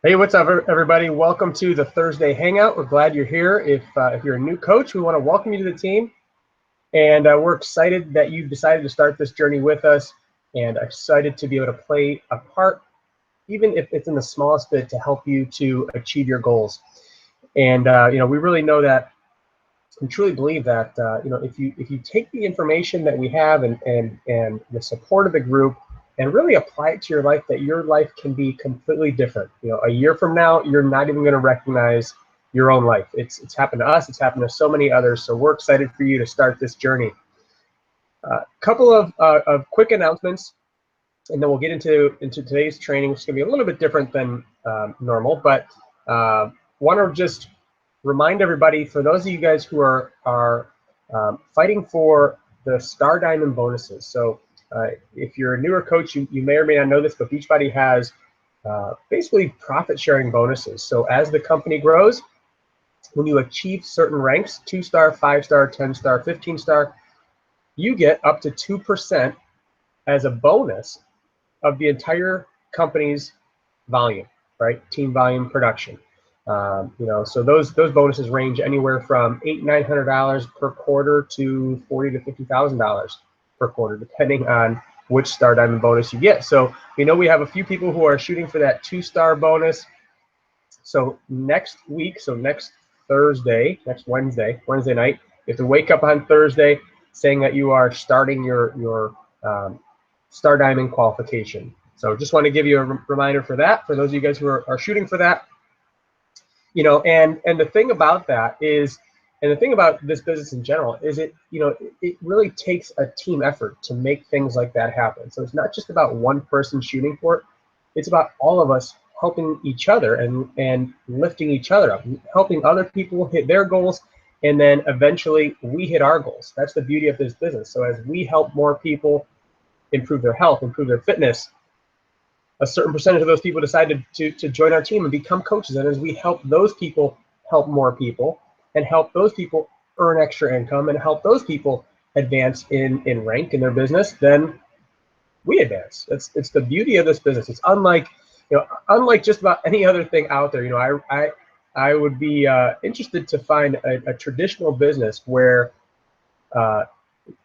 Hey, what's up, everybody? Welcome to the Thursday Hangout. We're glad you're here. If you're a new coach, we want to welcome you to the team. And we're excited that you've decided to start this journey with us, and excited to be able to play a part, even if it's in the smallest bit, to help you to achieve your goals. And we really know that, and truly believe that if you take the information that we have and the support of the group and really apply it to your life, that your life can be completely different. A year from now, you're not even going to recognize your own life. It's happened to us. It's happened to so many others. So we're excited for you to start this journey. Couple of quick announcements, and then we'll get into today's training. It's going to be a little bit different than normal, but want to just remind everybody, for those of you guys who are fighting for the Star Diamond bonuses. So if you're a newer coach, you may or may not know this, but Beachbody has basically profit sharing bonuses. So as the company grows, when you achieve certain ranks, 2-star, 5-star, 10-star, 15-star, you get up to 2% as a bonus of the entire company's volume, right? Team volume production. So those bonuses range anywhere from $800–900 per quarter to $40,000 to $50,000 per quarter, depending on which Star Diamond bonus you get. So we know we have a few people who are shooting for that 2-star bonus. So next week, so next Thursday, next Wednesday night, you have to wake up on Thursday saying that you are starting your Star Diamond qualification. So just want to give you a reminder for that, for those of you guys who are shooting for that. And the thing about that is, and the thing about this business in general is it really takes a team effort to make things like that happen. So it's not just about one person shooting for it. It's about all of us helping each other and lifting each other up, helping other people hit their goals, and then eventually we hit our goals. That's the beauty of this business. So as we help more people improve their health, improve their fitness, a certain percentage of those people decide to join our team and become coaches. And as we help those people help more people, and help those people earn extra income, and help those people advance in rank in their business, then we advance. It's the beauty of this business. It's unlike just about any other thing out there. I would be interested to find a traditional business where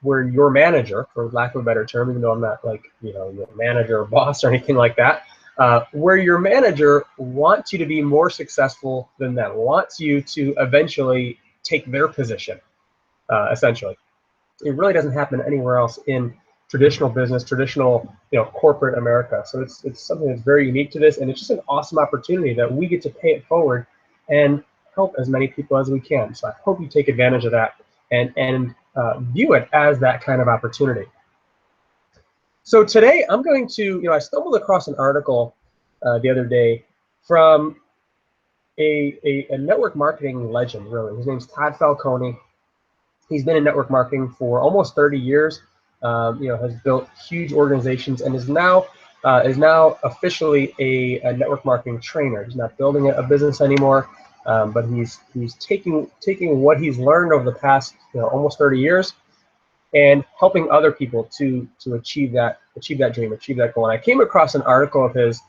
your manager, for lack of a better term, even though I'm not like your manager or boss or anything like that, where your manager wants you to be more successful than them, wants you to eventually take their position, essentially. It really doesn't happen anywhere else in traditional business, traditional corporate America. So it's something that's very unique to this, and it's just an awesome opportunity that we get to pay it forward and help as many people as we can. So I hope you take advantage of that and view it as that kind of opportunity. So today I'm going to, I stumbled across an article the other day from a network marketing legend, really. His name's Todd Falcone. He's been in network marketing for almost 30 years. Has built huge organizations, and is now officially a network marketing trainer. He's not building a business anymore, but he's taking what he's learned over the past almost 30 years and helping other people to achieve that dream, achieve that goal. And I came across an article of his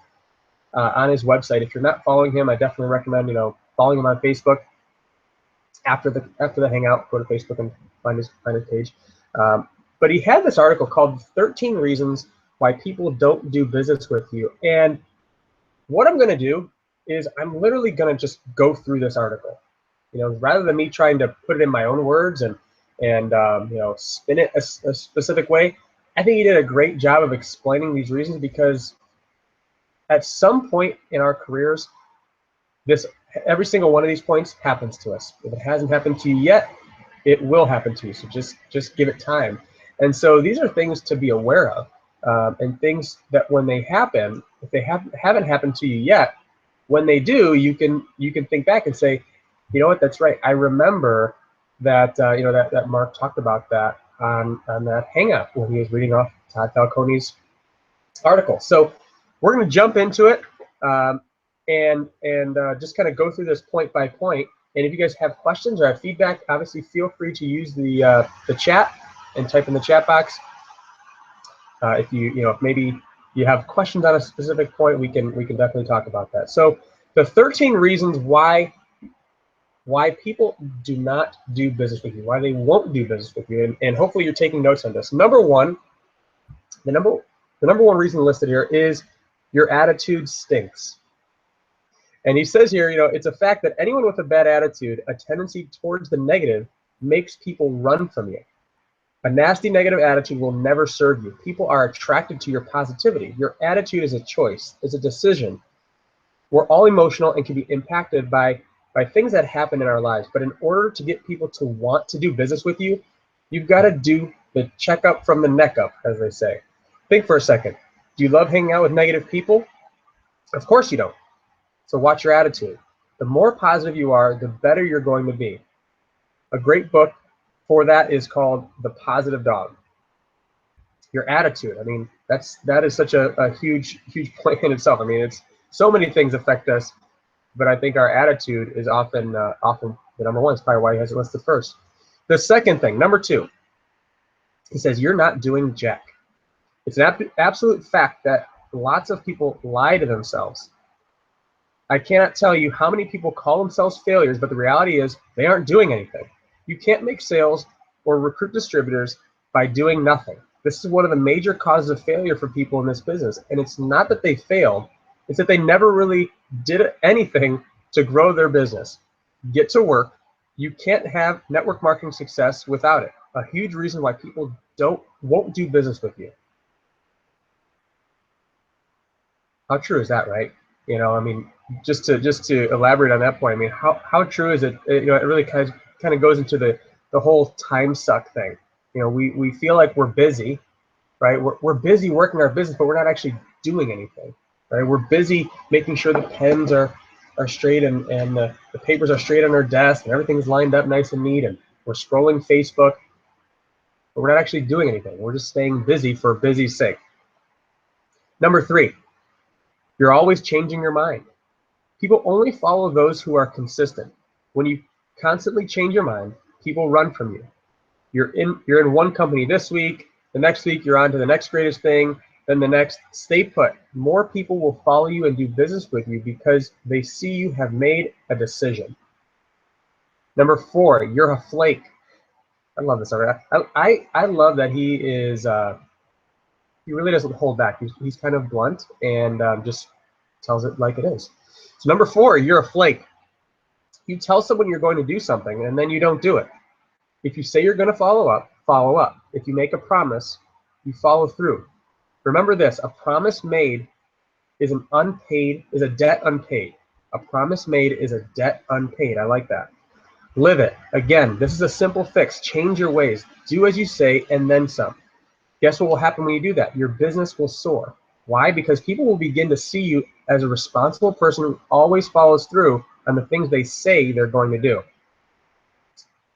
on his website. If you're not following him, I definitely recommend following him on Facebook. After the Hangout, go to Facebook and find his page. But he had this article called 13 Reasons Why People Don't Do Business with You. And what I'm going to do is I'm literally going to just go through this article. Rather than me trying to put it in my own words and spin it a specific way, I think he did a great job of explaining these reasons, because at some point in our careers, every single one of these points happens to us. If it hasn't happened to you yet, it will happen to you. So just give it time. And so these are things to be aware of, and things that when they happen, if they haven't happened to you yet, when they do, you can think back and say, you know what, that's right. I remember that that Mark talked about that on that Hangout when he was reading off Todd Falcone's article. So we're going to jump into it and just kind of go through this point by point. And if you guys have questions or have feedback, obviously feel free to use the chat and type in the chat box. If if maybe you have questions on a specific point, we can definitely talk about that. So The 13 reasons why people do not do business with you, why they won't do business with you, and hopefully you're taking notes on this. Number one, the number one reason listed here is your attitude stinks. And he says here, it's a fact that anyone with a bad attitude, a tendency towards the negative, makes people run from you. A nasty negative attitude will never serve you. People are attracted to your positivity. Your attitude is a choice, is a decision. We're all emotional and can be impacted by things that happen in our lives. But in order to get people to want to do business with you, you've got to do the checkup from the neck up, as they say. Think for a second. Do you love hanging out with negative people? Of course you don't. So watch your attitude. The more positive you are, the better you're going to be. A great book for that is called The Positive Dog. Your attitude. I mean, that is such a huge point in itself. I mean, it's so many things affect us, but I think our attitude is often the number one. It's probably why he has it listed first. The second thing, number two, he says you're not doing jack. It's an absolute fact that lots of people lie to themselves. I cannot tell you how many people call themselves failures, but the reality is they aren't doing anything. You can't make sales or recruit distributors by doing nothing. This is one of the major causes of failure for people in this business. And it's not that they failed, it's that they never really did anything to grow their business. Get to work. You can't have network marketing success without it. A huge reason why people won't do business with you. How true is that, right? I mean, just to elaborate on that point, I mean, how true is it? It really kind of goes into the whole time suck thing. We feel like we're busy, right? We're busy working our business, but we're not actually doing anything, right? We're busy making sure the pens are straight and the papers are straight on our desk and everything's lined up nice and neat, and we're scrolling Facebook, but we're not actually doing anything. We're just staying busy for busy's sake. Number three, you're always changing your mind. People only follow those who are consistent. When you constantly change your mind, people run from you. You're in one company this week, the next week you're on to the next greatest thing, then the next. Stay put. More people will follow you and do business with you because they see you have made a decision. Number four, you're a flake. I love this already. I love that he is he really doesn't hold back. He's kind of blunt and just tells it like it is. So number four, you're a flake. You tell someone you're going to do something and then you don't do it. If you say you're going to follow up, follow up. If you make a promise, you follow through. Remember this: a promise made is a debt unpaid. A promise made is a debt unpaid. I like that. Live it. Again, this is a simple fix. Change your ways. Do as you say and then some. Guess what will happen when you do that? Your business will soar. Why? Because people will begin to see you as a responsible person who always follows through on the things they say they're going to do.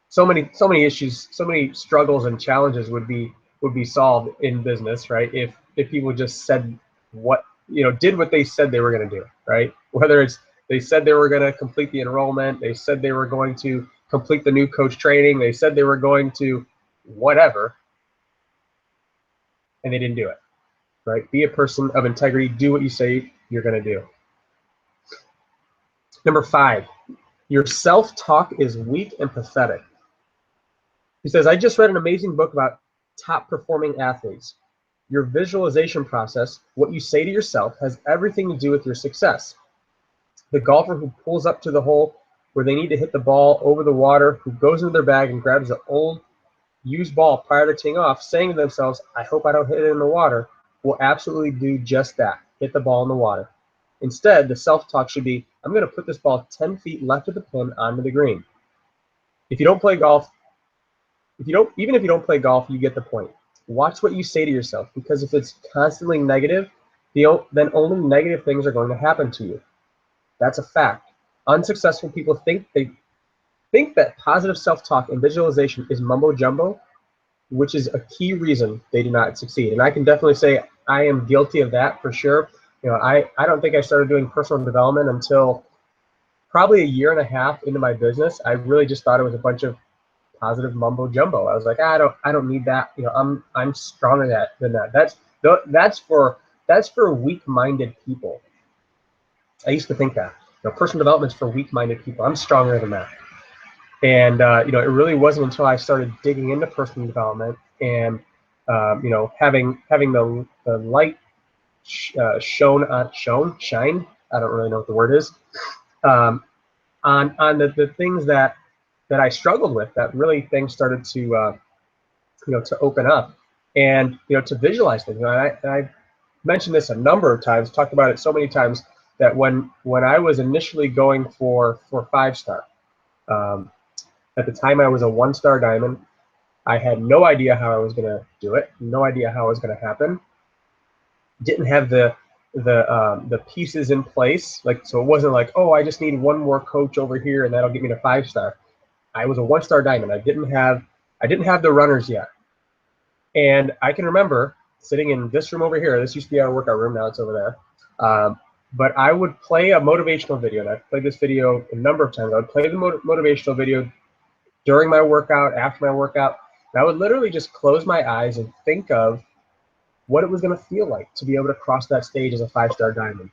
So many issues, so many struggles and challenges would be solved in business, right? If people just said did what they said they were going to do, right? Whether it's they said they were going to complete the enrollment, they said they were going to complete the new coach training, they said they were going to whatever, and they didn't do it, right? Be a person of integrity. Do what you say you're going to do. Number five, your self-talk is weak and pathetic. He says, I just read an amazing book about top performing athletes. Your visualization process, what you say to yourself, has everything to do with your success. The golfer who pulls up to the hole where they need to hit the ball over the water, who goes into their bag and grabs an old used ball prior to teeing off, saying to themselves, I hope I don't hit it in the water, will absolutely do just that, hit the ball in the water. Instead, the self-talk should be, I'm going to put this ball 10 feet left of the pin onto the green. If you don't play golf, even if you don't play golf, you get the point. Watch what you say to yourself, because if it's constantly negative, then only negative things are going to happen to you. That's a fact. Unsuccessful people think that positive self-talk and visualization is mumbo jumbo, which is a key reason they do not succeed. And I can definitely say I am guilty of that for sure. I don't think I started doing personal development until probably a year and a half into my business. I really just thought it was a bunch of positive mumbo jumbo. I was like, I don't need that. I'm stronger than that. That's for weak-minded people. I used to think that. personal development's for weak-minded people. I'm stronger than that. And it really wasn't until I started digging into personal development and having the light shine. I don't really know what the word is. On the things that I struggled with, that really things started to to open up, and to visualize things. And I mentioned this a number of times, talked about it so many times, that when I was initially going for 5-star, at the time I was a 1-star diamond. I had no idea how I was going to do it, no idea how it was going to happen. Didn't have the pieces in place, so it wasn't like, oh, I just need one more coach over here and that'll get me to 5-star. I was a 1-star diamond. I didn't have the runners yet. And I can remember sitting in this room over here. This used to be our workout room. Now it's over there. But I would play a motivational video, and I've played this video a number of times. I would play the motivational video during my workout, after my workout. And I would literally just close my eyes and think of what it was going to feel like to be able to cross that stage as a 5-star diamond,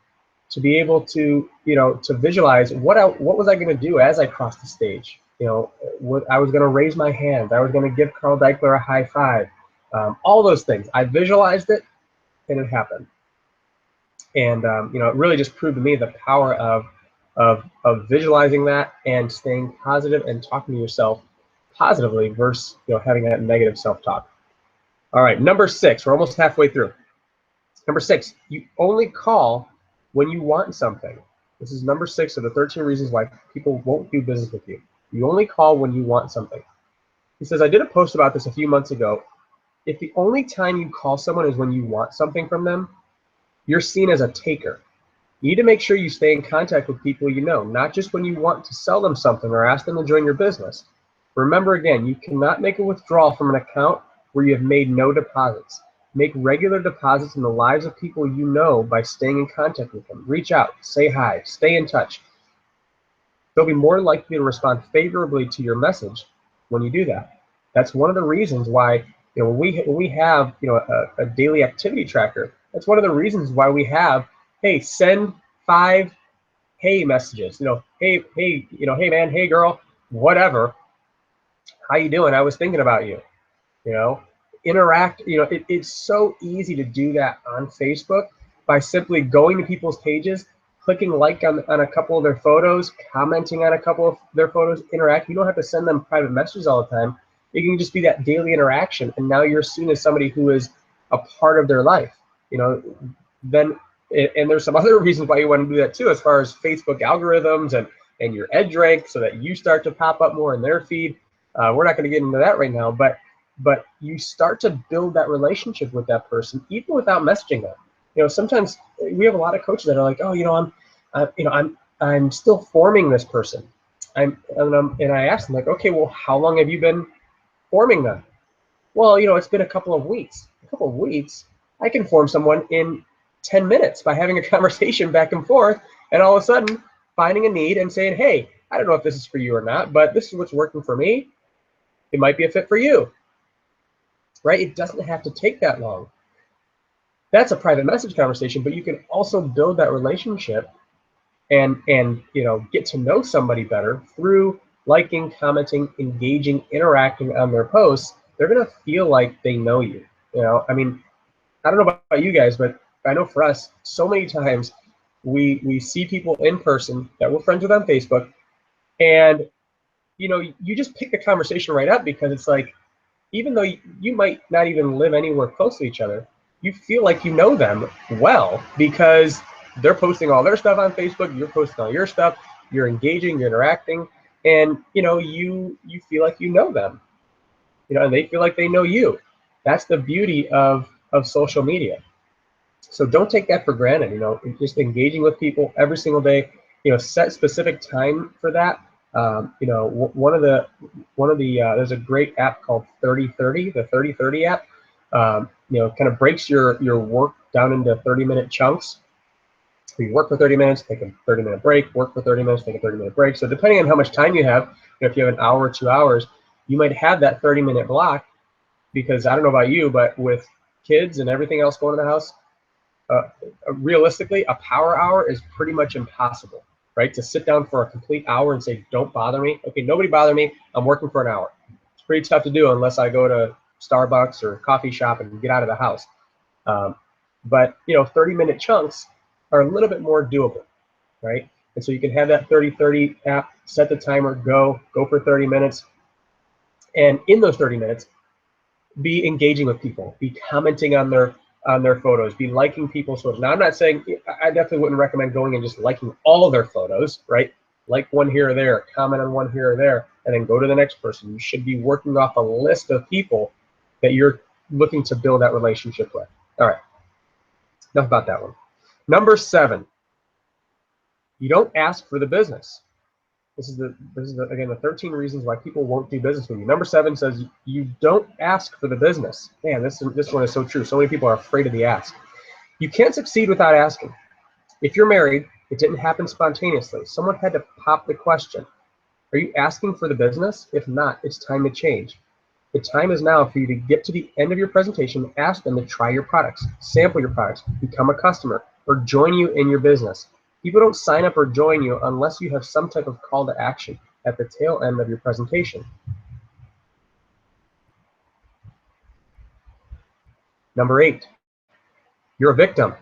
to be able to, to visualize what was I going to do as I crossed the stage. What I was going to raise my hand. I was going to give Carl Deichler a high five. All those things. I visualized it, and it happened. And it really just proved to me the power of visualizing that and staying positive and talking to yourself positively versus having that negative self-talk. All right, number 6. We're almost halfway through. Number 6. You only call when you want something. This is number 6 of the 13 reasons why people won't do business with you. You only call when you want something. He says, I did a post about this a few months ago. If the only time you call someone is when you want something from them, you're seen as a taker. You need to make sure you stay in contact with people you know, not just when you want to sell them something or ask them to join your business. Remember again, you cannot make a withdrawal from an account where you have made no deposits. Make regular deposits in the lives of people you know by staying in contact with them. Reach out, say hi, stay in touch. They'll be more likely to respond favorably to your message when you do that. That's one of the reasons why when we have a daily activity tracker. That's one of the reasons why we have, hey, send 5 hey messages. Hey man, hey girl, whatever. How you doing? I was thinking about you. Interact. It's so easy to do that on Facebook by simply going to people's pages, clicking like on a couple of their photos, commenting on a couple of their photos, interact. You don't have to send them private messages all the time. It can just be that daily interaction, and now you're seen as somebody who is a part of their life. Then, and there's some other reasons why you want to do that too, as far as Facebook algorithms and your edge rank, so that you start to pop up more in their feed. We're not going to get into that right now, but you start to build that relationship with that person even without messaging them. Sometimes we have a lot of coaches that are like, oh, I'm still forming this person. And I ask them, like, okay, well, how long have you been forming them? Well, it's been a couple of weeks. A couple of weeks, I can form someone in 10 minutes by having a conversation back and forth, and all of a sudden finding a need and saying, hey, I don't know if this is for you or not, but this is what's working for me. It might be a fit for you, right? It doesn't have to take that long. That's a private message conversation, but you can also build that relationship and get to know somebody better through liking, commenting, engaging, interacting on their posts. They're gonna feel like they know you. I mean, I don't know about you guys, but I know for us, so many times we see people in person that we're friends with on Facebook, and you just pick the conversation right up, because it's like, even though you might not even live anywhere close to each other, you feel like you know them well, because they're posting all their stuff on Facebook, you're posting all your stuff, you're engaging, you're interacting, and you feel like you know them, and they feel like they know you. That's the beauty of social media. So don't take that for granted. Just engaging with people every single day. Set specific time for that. One of the there's a great app called 30/30, the 30/30 app. Kind of breaks your work down into 30-minute chunks. So you work for 30 minutes, take a 30-minute break, work for 30 minutes, take a 30-minute break. So depending on how much time you have, if you have an hour or 2 hours, you might have that 30-minute block, because I don't know about you, but with kids and everything else going in the house, realistically, a power hour is pretty much impossible, right? To sit down for a complete hour and say, don't bother me. Okay, nobody bother me. I'm working for an hour. It's pretty tough to do unless I go to Starbucks or coffee shop and get out of the house. But 30-minute chunks are a little bit more doable, right? And so you can have that 30-30 app, set the timer, go for 30 minutes. And in those 30 minutes, be engaging with people, be commenting on their photos, be liking people's photos. Now, I'm not saying, I definitely wouldn't recommend going and just liking all their photos, right? Like one here or there, comment on one here or there, and then go to the next person. You should be working off a list of people that you're looking to build that relationship with. All right, enough about that one. Number 7, you don't ask for the business. This is again, the 13 reasons why people won't do business with you. Number 7 says you don't ask for the business. Man, this one is so true. So many people are afraid of the ask. You can't succeed without asking. If you're married, it didn't happen spontaneously. Someone had to pop the question. Are you asking for the business? If not, it's time to change. The time is now for you to get to the end of your presentation, ask them to try your products, sample your products, become a customer, or join you in your business. People don't sign up or join you unless you have some type of call to action at the tail end of your presentation. Number 8, you're a victim.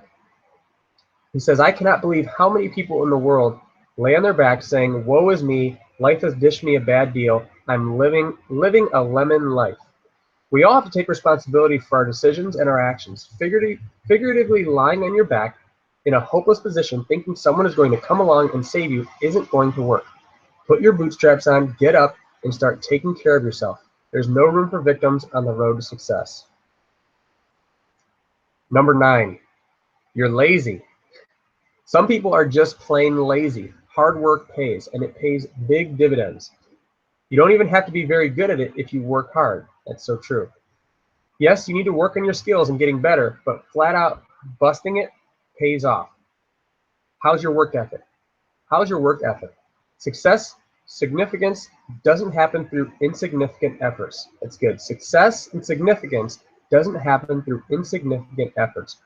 He says, I cannot believe how many people in the world lay on their back saying, woe is me, life has dished me a bad deal, I'm living a lemon life. We all have to take responsibility for our decisions and our actions. Figuratively lying on your back in a hopeless position, thinking someone is going to come along and save you, isn't going to work. Put your bootstraps on, get up, and start taking care of yourself. There's no room for victims on the road to success. Number 9, you're lazy. Some people are just plain lazy. Hard work pays, and it pays big dividends. You don't even have to be very good at it if you work hard. That's so true. Yes, you need to work on your skills and getting better, but flat out busting it pays off. How's your work ethic? How's your work ethic? Success, significance doesn't happen through insignificant efforts. That's good. Success and significance doesn't happen through insignificant efforts.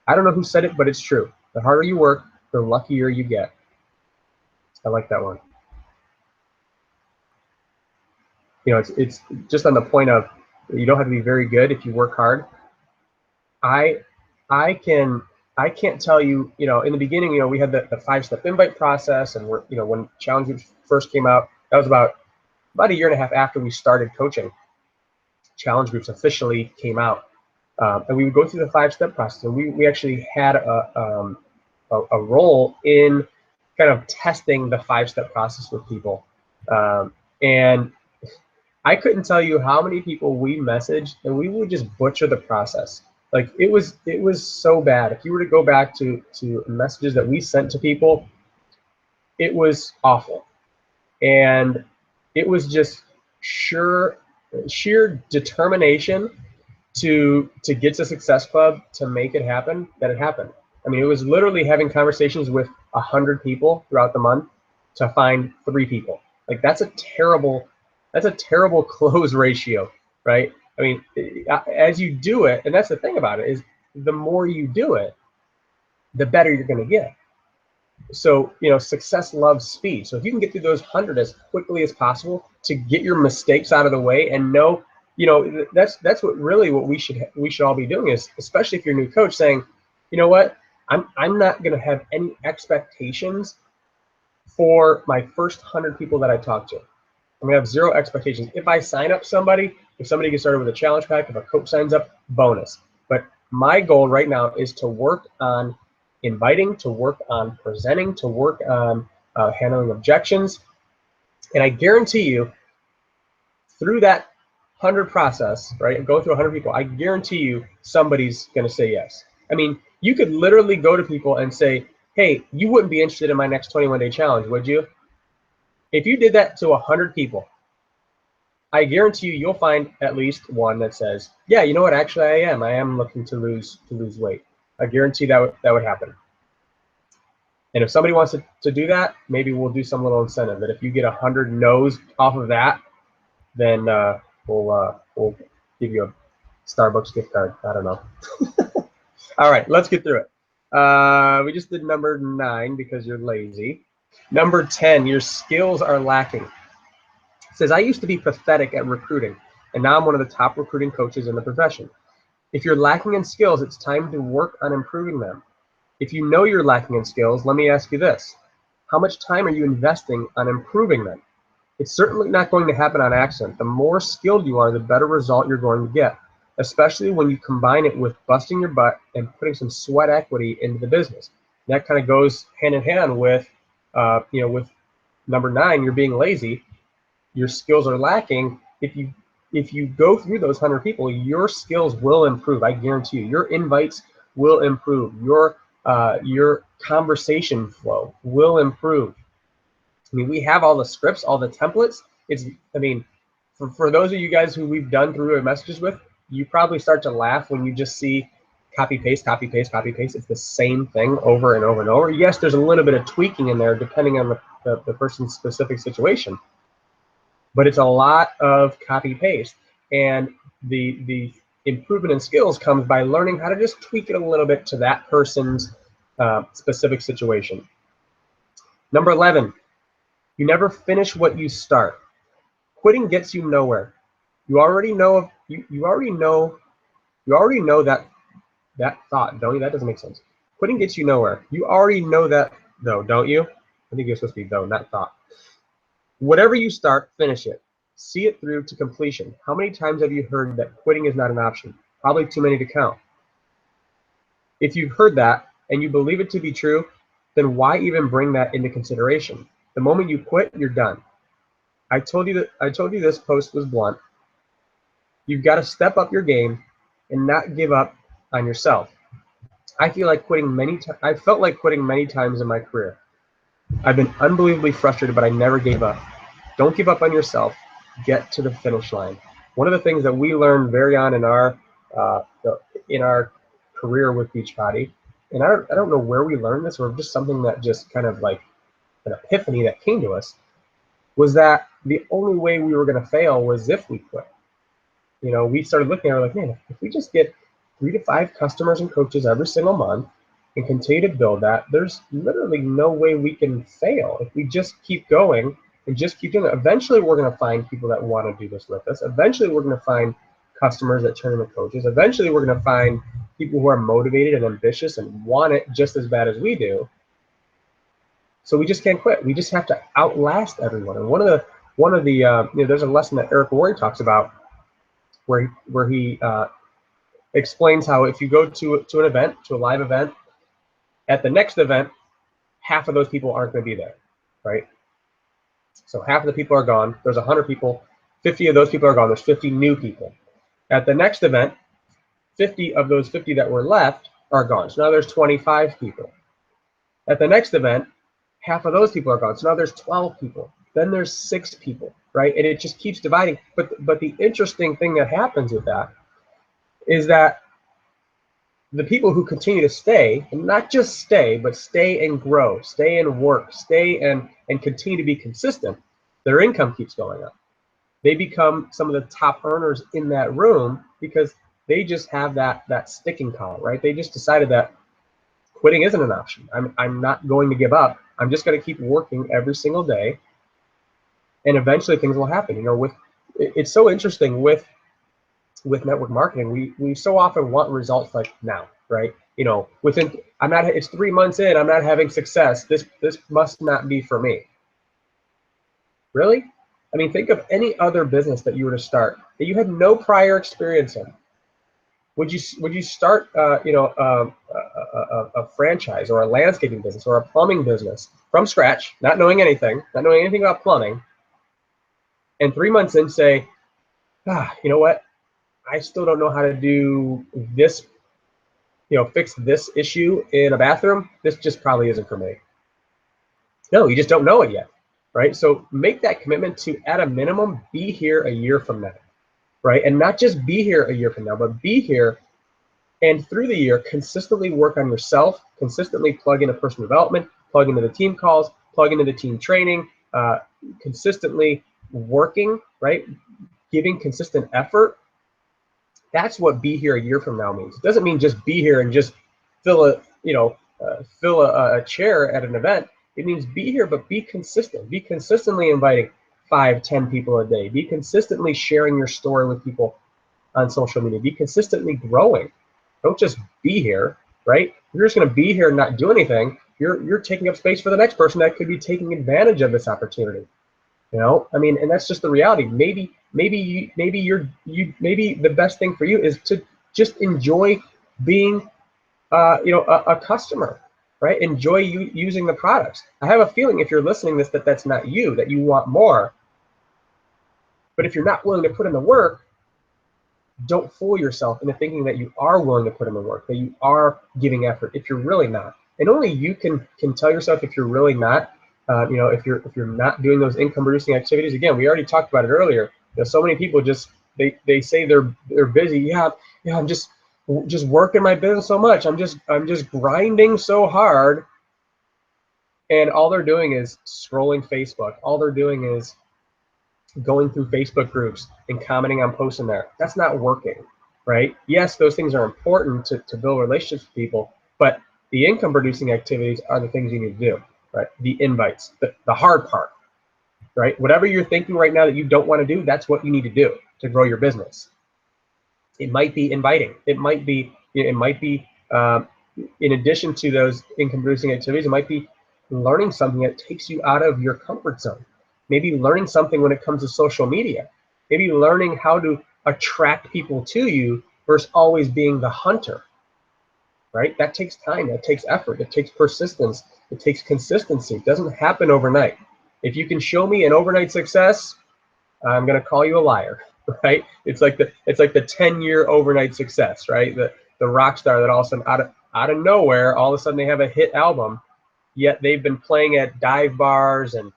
I don't know who said it, but it's true. The harder you work, the luckier you get. I like that one. It's just on the point of you don't have to be very good if you work hard. I can't tell you, in the beginning, we had the 5-step invite process, and when challenge groups first came out, that was about a year and a half after we started coaching. Challenge groups officially came out, and we would go through the 5-step process, and we actually had a role in kind of testing the 5-step process with people, and I couldn't tell you how many people we messaged, and we would just butcher the process. Like it was so bad. If you were to go back to messages that we sent to people, it was awful, and it was just sheer determination to get to Success Club to make it happen. That it happened. I mean, it was literally having conversations with 100 people throughout the month to find 3 people. Like that's a terrible close ratio, right? I mean, as you do it, and that's the thing about it, is the more you do it, the better you're going to get. So, success loves speed. So if you can get through those 100 as quickly as possible to get your mistakes out of the way and know, that's what we should all be doing, is, especially if you're a new coach, saying, you know what, I'm not going to have any expectations for my first 100 people that I talk to. I'm going to have 0 expectations. If I sign up somebody, if somebody gets started with a challenge pack, if a coach signs up, bonus. But my goal right now is to work on inviting, to work on presenting, to work on handling objections. And I guarantee you, through that 100 process, right, go through 100 people, I guarantee you somebody's going to say yes. I mean, you could literally go to people and say, hey, you wouldn't be interested in my next 21-day challenge, would you? If you did that to 100 people, I guarantee you'll find at least one that says, yeah, you know what, actually I am looking to lose weight. I guarantee that would happen. And if somebody wants to do that, maybe we'll do some little incentive that if you get 100 no's off of that, then we'll give you a Starbucks gift card. I don't know. All right, let's get through it. We just did number 9 because you're lazy. Number 10, your skills are lacking. It says, I used to be pathetic at recruiting, and now I'm one of the top recruiting coaches in the profession. If you're lacking in skills, it's time to work on improving them. If you know you're lacking in skills, let me ask you this. How much time are you investing on improving them? It's certainly not going to happen on accident. The more skilled you are, the better result you're going to get, especially when you combine it with busting your butt and putting some sweat equity into the business. That kind of goes hand in hand with, with number 9, you're being lazy. Your skills are lacking. If you go through those 100 people, your skills will improve. I guarantee you. Your invites will improve. Your conversation flow will improve. I mean, we have all the scripts, all the templates. For those of you guys who we've done through messages with, you probably start to laugh when you just see copy paste, copy paste, copy paste. It's the same thing over and over and over. Yes, there's a little bit of tweaking in there depending on the person's specific situation, but it's a lot of copy paste. And the improvement in skills comes by learning how to just tweak it a little bit to that person's specific situation. Number 11, you never finish what you start. Quitting gets you nowhere. You already know that thought, don't you? That doesn't make sense. Quitting gets you nowhere. You already know that though, don't you? I think you're supposed to be though, not thought. Whatever you start, finish it. See it through to completion. How many times have you heard that quitting is not an option? Probably too many to count. If you've heard that and you believe it to be true, then why even bring that into consideration? The moment you quit, you're done. I told you this post was blunt. You've got to step up your game and not give up on yourself. I felt like quitting many times in my career. I've been unbelievably frustrated, but I never gave up. Don't give up on yourself. Get to the finish line. One of the things that we learned very on in our career with Beachbody, and I don't know where we learned this, or just something that just kind of like an epiphany that came to us, was that the only way we were going to fail was if we quit. You know, we started looking at it like, man, if we just get 3 to 5 customers and coaches every single month and continue to build that, there's literally no way we can fail. If we just keep going and just keep doing it, eventually we're going to find people that want to do this with us. Eventually we're going to find customers that turn into coaches. Eventually we're going to find people who are motivated and ambitious and want it just as bad as we do. So we just can't quit. We just have to outlast everyone. And one of the there's a lesson that Eric Worre talks about where he explains how if you go to an event, to a live event, at the next event, half of those people aren't going to be there, right? So half of the people are gone. There's 100 people. 50 of those people are gone. There's 50 new people. At the next event, 50 of those 50 that were left are gone. So now there's 25 people. At the next event, half of those people are gone. So now there's 12 people. Then there's 6 people, right? And it just keeps dividing. But the interesting thing that happens with that is that the people who continue to stay, and not just stay, but stay and grow, stay and work, stay and continue to be consistent, their income keeps going up. They become some of the top earners in that room because they just have that sticking power, right? They just decided that quitting isn't an option. I'm not going to give up. I'm just going to keep working every single day, and eventually things will happen. You know, it's so interesting with network marketing. We so often want results like now, right? You know, it's 3 months in, I'm not having success. This must not be for me. Really? I mean, think of any other business that you were to start that you had no prior experience in. Would you start a franchise or a landscaping business or a plumbing business from scratch, not knowing anything about plumbing, and 3 months in say, you know what? I still don't know how to do this, fix this issue in a bathroom. This just probably isn't for me. No, you just don't know it yet, right? So make that commitment to, at a minimum, be here a year from now, right? And not just be here a year from now, but be here and through the year, consistently work on yourself, consistently plug into personal development, plug into the team calls, plug into the team training, consistently working, right? Giving consistent effort. That's what be here a year from now means. It doesn't mean just be here and just fill a chair at an event. It means be here, but be consistent. Be consistently inviting 5, 10 people a day. Be consistently sharing your story with people on social media. Be consistently growing. Don't just be here, right? You're just going to be here and not do anything. You're taking up space for the next person that could be taking advantage of this opportunity. You know, I mean, and that's just the reality. Maybe the best thing for you is to just enjoy being, a customer, right? Enjoy using the products. I have a feeling if you're listening to this, that's not you, that you want more. But if you're not willing to put in the work, don't fool yourself into thinking that you are willing to put in the work, that you are giving effort if you're really not. And only you can tell yourself if you're really not. If you're not doing those income producing activities. Again, we already talked about it earlier. You know, so many people just they say they're busy. Yeah, I'm just working my business so much. I'm just grinding so hard, and all they're doing is scrolling Facebook. All they're doing is going through Facebook groups and commenting on posts in there. That's not working, right? Yes, those things are important to build relationships with people, but the income producing activities are the things you need to do, right? The invites, the hard part, right? Whatever you're thinking right now that you don't want to do, that's what you need to do to grow your business. It might be inviting. It might be in addition to those income producing activities, it might be learning something that takes you out of your comfort zone. Maybe learning something when it comes to social media. Maybe learning how to attract people to you versus always being the hunter, right? That takes time, that takes effort, it takes persistence, it takes consistency. It doesn't happen overnight. If you can show me an overnight success, I'm gonna call you a liar, right? It's like the 10-year overnight success, right? The rock star that all of a sudden out of nowhere, all of a sudden they have a hit album, yet they've been playing at dive bars and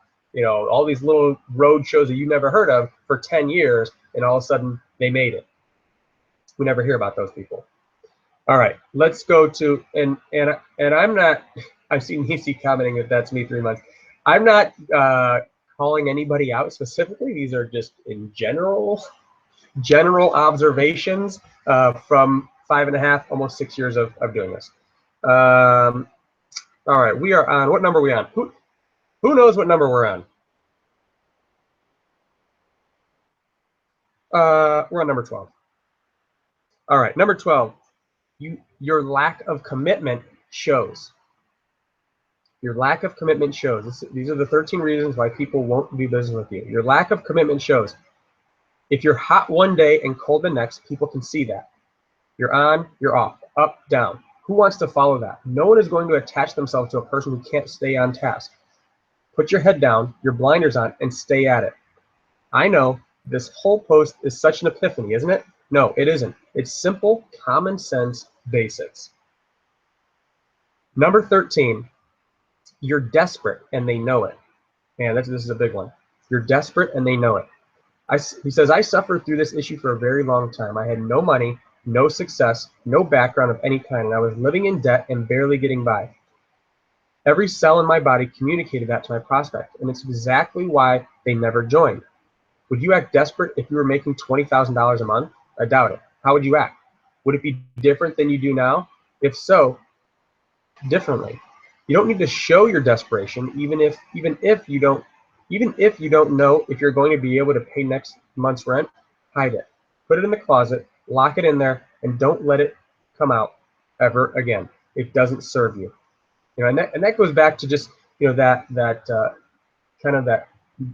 all these little road shows that you never heard of for 10 years, and all of a sudden they made it. We never hear about those people. All right, let's go to, and I'm not, I've seen Nisi commenting that that's me 3 months. I'm not calling anybody out specifically. These are just in general observations from 5.5, almost 6 years of doing this. All right, we are on, what number are we on? Who knows what number we're on? We're on number 12. All right, number 12. Your lack of commitment shows. Your lack of commitment shows. These are the 13 reasons why people won't do business with you. Your lack of commitment shows. If you're hot one day and cold the next, people can see that. You're on, you're off, up, down. Who wants to follow that? No one is going to attach themselves to a person who can't stay on task. Put your head down, your blinders on, and stay at it. I know this whole post is such an epiphany, isn't it? No, it isn't. It's simple, common sense basics. Number 13, you're desperate and they know it. Man, this is a big one. You're desperate and they know it. He says, I suffered through this issue for a very long time. I had no money, no success, no background of any kind, and I was living in debt and barely getting by. Every cell in my body communicated that to my prospect, and it's exactly why they never joined. Would you act desperate if you were making $20,000 a month? I doubt it. How would you act? Would it be different than you do now? If so, differently. You don't need to show your desperation, even if you don't know if you're going to be able to pay next month's rent. Hide it. Put it in the closet, lock it in there, and don't let it come out ever again. It doesn't serve you. And that goes back to just that kind of that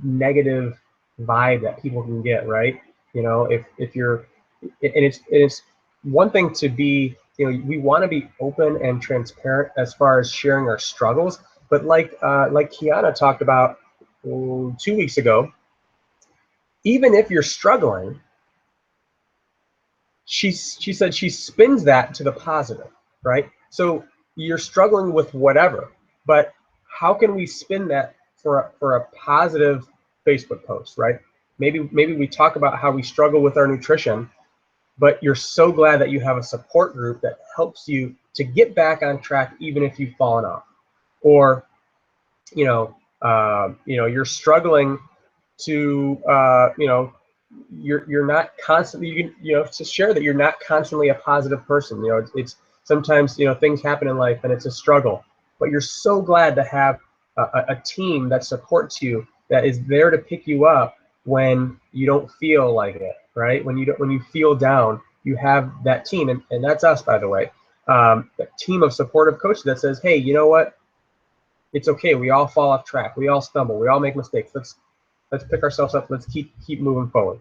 negative vibe that people can get, right? If you're, and it's one thing to be, we want to be open and transparent as far as sharing our struggles, but like Kiana talked about 2 weeks ago, even if you're struggling, she said she spins that to the positive, right? So you're struggling with whatever, but how can we spin that for a positive Facebook post, right? Maybe we talk about how we struggle with our nutrition, but you're so glad that you have a support group that helps you to get back on track even if you've fallen off. Or you're struggling to you're not constantly, to share that you're not constantly a positive person. It's sometimes things happen in life and it's a struggle, but you're so glad to have a team that supports you, that is there to pick you up when you don't feel like it, right? When you feel down, you have that team, and that's us, by the way, a team of supportive coaches that says, hey, you know what? It's okay. We all fall off track. We all stumble. We all make mistakes. Let's pick ourselves up. Let's keep moving forward.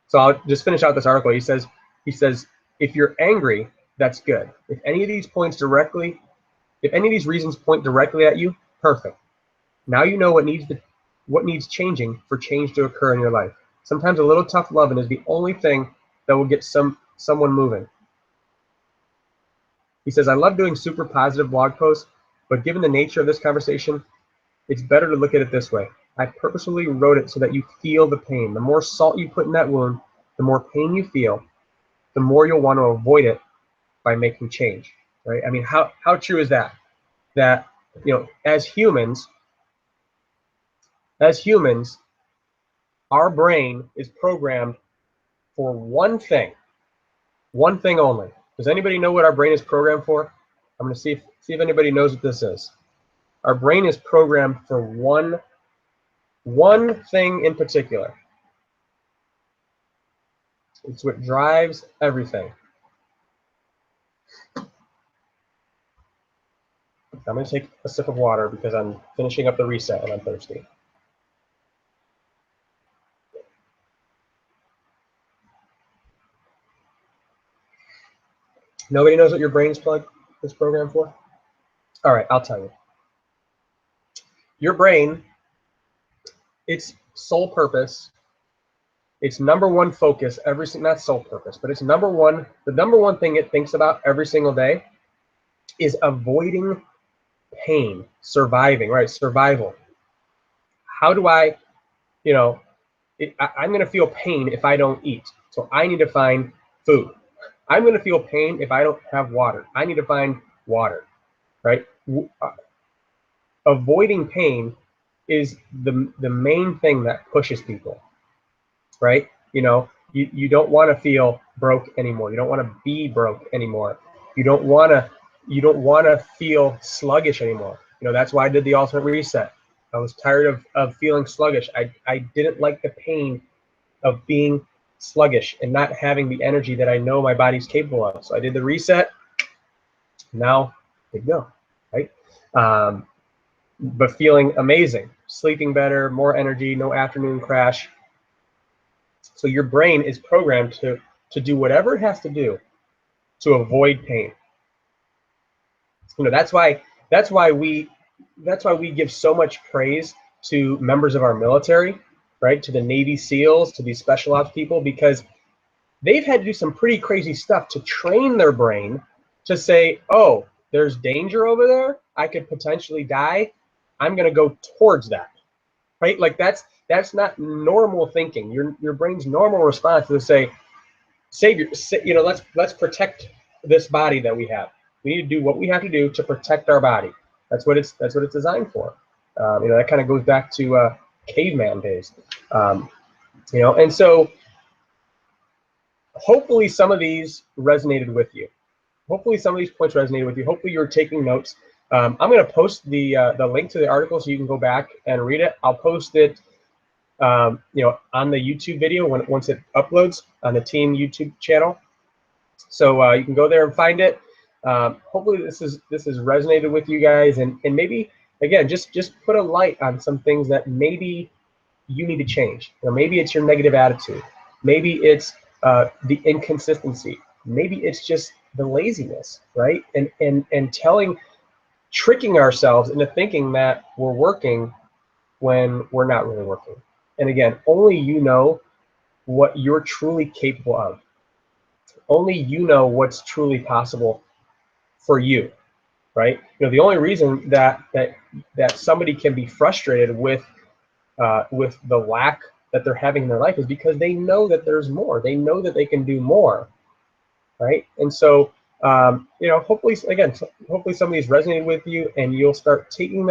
So I'll just finish out this article. He says, if you're angry, that's good. If any of these reasons point directly at you, perfect. Now you know what needs changing for change to occur in your life. Sometimes a little tough loving is the only thing that will get someone moving. He says, I love doing super positive blog posts, but given the nature of this conversation, it's better to look at it this way. I purposefully wrote it so that you feel the pain. The more salt you put in that wound, the more pain you feel, the more you'll want to avoid it by making change, right? I mean, how true is that? That, as humans, our brain is programmed for one thing only. Does anybody know what our brain is programmed for? I'm going to see if anybody knows what this is. Our brain is programmed for one thing in particular. It's what drives everything. I'm going to take a sip of water because I'm finishing up the reset and I'm thirsty. Nobody knows what your brain is programmed for? All right, I'll tell you. Your brain, its sole purpose, its number one focus, not sole purpose, but its the number one thing it thinks about every single day is avoiding pain, surviving, right? Survival. How do I'm going to feel pain if I don't eat. So I need to find food. I'm going to feel pain if I don't have water. I need to find water, right? Avoiding pain is the main thing that pushes people, right? You don't want to feel broke anymore. You don't want to be broke anymore. You don't want to feel sluggish anymore. That's why I did the ultimate reset. I was tired of feeling sluggish. I didn't like the pain of being sluggish and not having the energy that I know my body's capable of. So I did the reset. Now, there you go, right? But feeling amazing, sleeping better, more energy, no afternoon crash. So your brain is programmed to do whatever it has to do to avoid pain. That's why we give so much praise to members of our military, right? To the Navy SEALs, to these special ops people, because they've had to do some pretty crazy stuff to train their brain to say, oh, there's danger over there. I could potentially die. I'm going to go towards that, right? Like that's not normal thinking. Your brain's normal response is to say, let's protect this body that we have. We need to do what we have to do to protect our body. That's what it's designed for. That kind of goes back to caveman days. And so hopefully some of these resonated with you. Hopefully some of these points resonated with you. Hopefully you're taking notes. I'm going to post the link to the article so you can go back and read it. I'll post it, on the YouTube video once it uploads on the team YouTube channel. So you can go there and find it. Hopefully this has resonated with you guys, and maybe again just put a light on some things that maybe you need to change. Maybe it's your negative attitude. Maybe it's the inconsistency. Maybe it's just the laziness, right? And tricking ourselves into thinking that we're working when we're not really working. And again, only you know what you're truly capable of. Only you know what's truly possible for you, right? The only reason that somebody can be frustrated with the lack that they're having in their life is because they know that there's more. They know that they can do more, right? And so, hopefully some of these resonated with you, and you'll start taking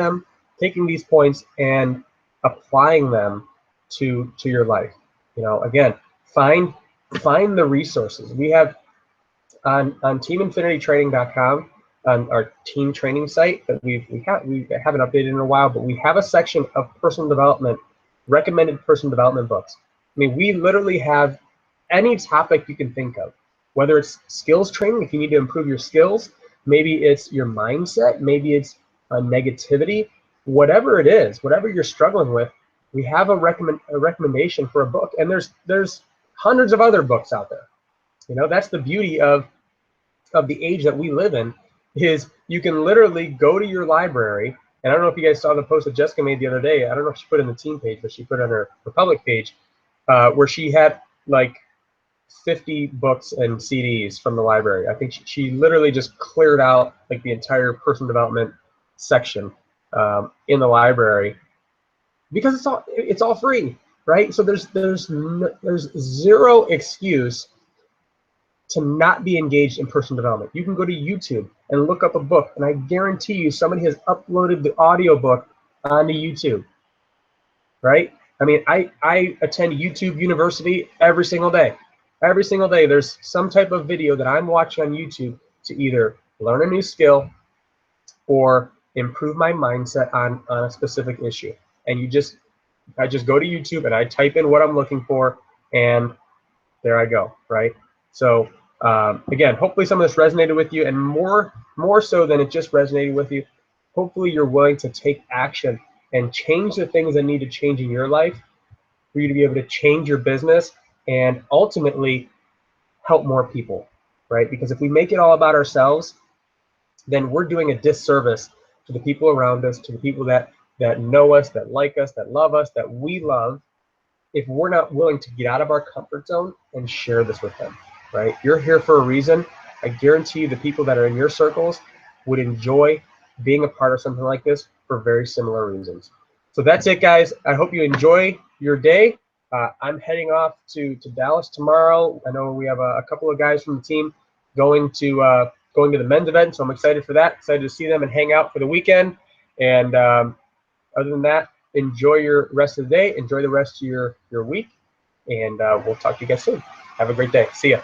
these points and applying them to your life. Again, find the resources we have on teaminfinitytraining.com. on our team training site that we haven't updated in a while, but we have a section of personal development, recommended personal development books. I mean, we literally have any topic you can think of, whether it's skills training, if you need to improve your skills, maybe it's your mindset, maybe it's negativity, whatever it is, whatever you're struggling with, we have a recommendation for a book, and there's hundreds of other books out there. You know, that's the beauty of the age that we live in, is you can literally go to your library. And I don't know if you guys saw the post that Jessica made the other day. I don't know if she put it in the team page, but she put it on her public page, where she had like 50 books and CDs from the library. I think she literally just cleared out like the entire personal development section in the library, because it's all free, right? So there's zero excuse to not be engaged in personal development. You can go to YouTube and look up a book, and I guarantee you somebody has uploaded the audiobook onto YouTube, right? I mean, I attend YouTube University every single day. Every single day there's some type of video that I'm watching on YouTube to either learn a new skill or improve my mindset on a specific issue. And I just go to YouTube and I type in what I'm looking for, and there I go, right? So again, hopefully some of this resonated with you, and more so than it just resonated with you, hopefully you're willing to take action and change the things that need to change in your life for you to be able to change your business and ultimately help more people, right? Because if we make it all about ourselves, then we're doing a disservice to the people around us, to the people that know us, that like us, that love us, that we love, if we're not willing to get out of our comfort zone and share this with them, right? You're here for a reason. I guarantee you the people that are in your circles would enjoy being a part of something like this for very similar reasons. So that's it, guys. I hope you enjoy your day. I'm heading off to Dallas tomorrow. I know we have a couple of guys from the team going to the men's event, so I'm excited for that. Excited to see them and hang out for the weekend. And other than that, enjoy your rest of the day. Enjoy the rest of your week. And we'll talk to you guys soon. Have a great day. See ya.